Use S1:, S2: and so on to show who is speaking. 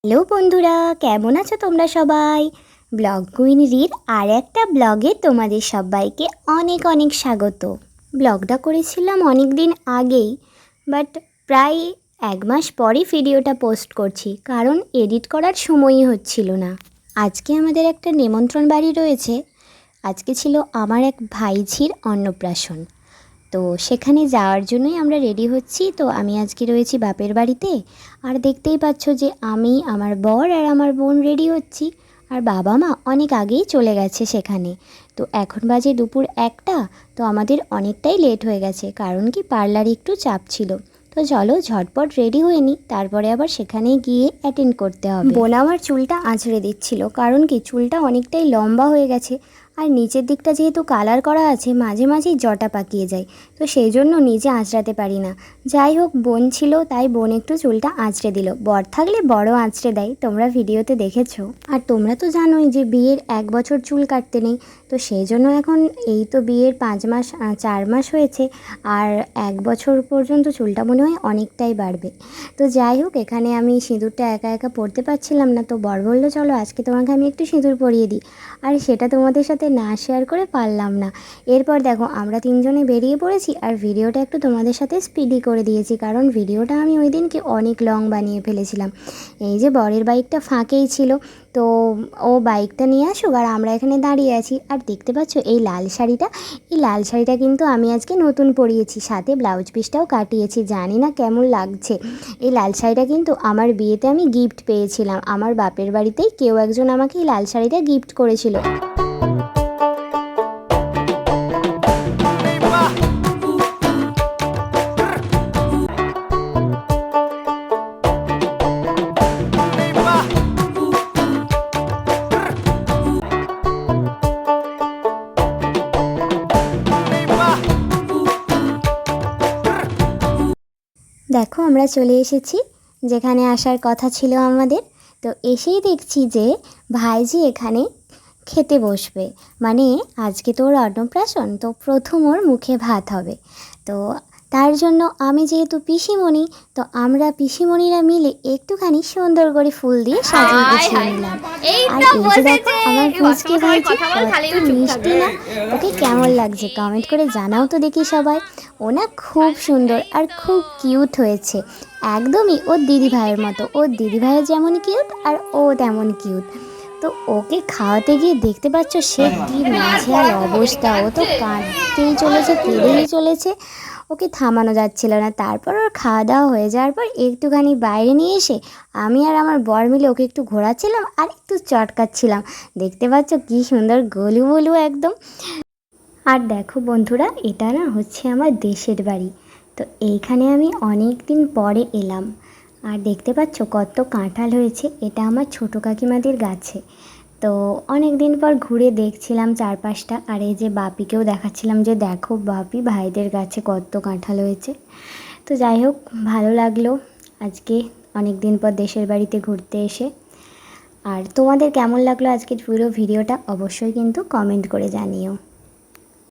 S1: Hello বন্ধুরা, কেমন আছো তোমরা সবাই? ব্লগ কুইন রির আর একটা ব্লগে তোমাদের সবাইকে অনেক অনেক স্বাগত। ব্লগটা করেছিলাম অনেক দিন আগেই, বাট প্রায় 1 মাস পরই ভিডিওটা পোস্ট করছি, কারণ এডিট করার সময়ই হচ্ছিল না। আজকে আমাদের একটা নিমন্ত্রণ বাড়ি রয়েছে। আজকে ছিল আমার এক ভাইঝির অন্নপ্রাশন, তো সেখানে যাওয়ার জন্যই আমরা রেডি হচ্ছি। তো আমি আজকে রয়েছি বাপের বাড়িতে, আর দেখতেই পাচ্ছ যে আমি, আমার বর আর আমার বোন রেডি হচ্ছি, আর বাবা মা অনেক আগেই চলে গেছে সেখানে। তো এখন বাজে দুপুর 1টা, তো আমাদের অনেকটাই লেট হয়ে গেছে, কারণ কি পার্লারে একটু চাপ ছিল। তো চলো ঝটপট রেডি হয়ে নিই, তারপরে আবার সেখানে গিয়ে অ্যাটেন্ড করতে হবে। বোন আমার চুলটা আঁচড়ে দিচ্ছিল, কারণ কি চুলটা অনেকটাই লম্বা হয়ে গেছে, আর নিচের দিকটা যেহেতু কালার করা আছে মাঝে মাঝেই জটা পাকিয়ে যায়, তো সেই জন্য নিজে আঁচড়াতে পারি না। যাই হোক, বোন ছিল তাই বোন একটু চুলটা আঁচড়ে দিল। বর থাকলে বড় আঁচড়ে দেয়, তোমরা ভিডিওতে দেখেছো। আর তোমরা তো জানোই যে বিয়ের 1 বছর চুল কাটতে নেই, তো সেই জন্য এখন এই তো বিয়ের 5 মাস 4 মাস হয়েছে, আর 1 বছর পর্যন্ত চুলটা মনে হয় অনেকটাই বাড়বে। তো যাই হোক, এখানে আমি সিঁদুরটা একা একা পরতে পারছিলাম না, তো বর বললো চলো আজকে তোমাকে আমি একটু সিঁদুর পরিয়ে দিই, আর সেটা তোমাদের সাথে না শেয়ার করে পারলাম না। এরপর দেখো আমরা 3জনে বেরিয়ে পড়েছি, আর ভিডিওটা একটু তোমাদের সাথে স্পিডি করে দিয়েছি, কারণ ভিডিওটা আমি ওই দিনকে অনেক লং বানিয়ে ফেলেছিলাম। এই যে বরের বাইকটা ফাঁকেই ছিল, তো ও বাইকটা নিয়ে আসুক আর আমরা এখানে দাঁড়িয়ে আছি। আর দেখতে পাচ্ছ এই লাল শাড়িটা কিন্তু আমি আজকে নতুন পরিয়েছি, সাথে ব্লাউজ পিসটাও কাটিয়েছি। জানি না কেমন লাগছে। এই লাল শাড়িটা কিন্তু আমার বিয়েতে আমি গিফট পেয়েছিলাম, আমার বাপের বাড়িতেই কেউ একজন আমাকে এই লাল শাড়িটা গিফট করেছিল। দেখো আমরা চলে এসেছি যেখানে আসার কথা ছিল আমাদের। তো এসেই দেখছি যে ভাইজি এখানে খেতে বসবে, মানে আজকে তো ওর অন্নপ্রাশন, তো প্রথম ওর মুখে ভাত হবে। তো তার জন্য আমি যেহেতু পিসিমণি, তো আমরা পিসিমণিরা মিলে একটুখানি সুন্দর করে ফুল দিয়ে সাজিয়ে গুছিয়ে নিলাম। আর এই যে দেখো আমার ফুচকে ভাইজি, কত মিষ্টি না, ওকে কেমন লাগছে কমেন্ট করে জানাও তো দেখি সবাই। ও না খুব সুন্দর আর খুব কিউট হয়েছে, একদমই ওর দিদিভাইয়ের মতো। ওর দিদিভাইয়ের যেমন কিউট আর ও তেমন কিউট। তো ওকে খাওয়াতে গিয়ে দেখতে পাচ্ছ সে কি নাজেহাল অবস্থা, ও তো কাঁদতেই চলেছে, কেঁদেই চলেছে, ওকে থামানো যাচ্ছিল না। তারপর ওর খাওয়া দাওয়া হয়ে যাওয়ার পর একটুখানি বাইরে নিয়ে এসে আমি আর আমার বর মিলে ওকে একটু ঘোরাচ্ছিলাম আর একটু চটকাচ্ছিলাম। দেখতে পাচ্ছ কি সুন্দর গলু বলু একদম। আর দেখো বন্ধুরা, এটা না হচ্ছে আমার দেশের বাড়ি। তো এইখানে আমি অনেক দিন পরে এলাম, আর দেখতে পাচ্ছ কত কাঁঠাল হয়েছে, এটা আমার ছোটো কাকিমাদের গাছে। তো অনেক দিন পর ঘুরে দেখছিলাম চারপাশটা, আর এই যে বাপিকেও দেখাচ্ছিলাম যে দেখো বাপি, ভাইদের গাছে কত কাঁঠাল হয়েছে। তো যাই হোক, ভালো লাগলো আজকে অনেক দিন পর দেশের বাড়িতে ঘুরতে এসে। আর তোমাদের কেমন লাগলো আজকের পুরো ভিডিওটা অবশ্যই কিন্তু কমেন্ট করে জানিও।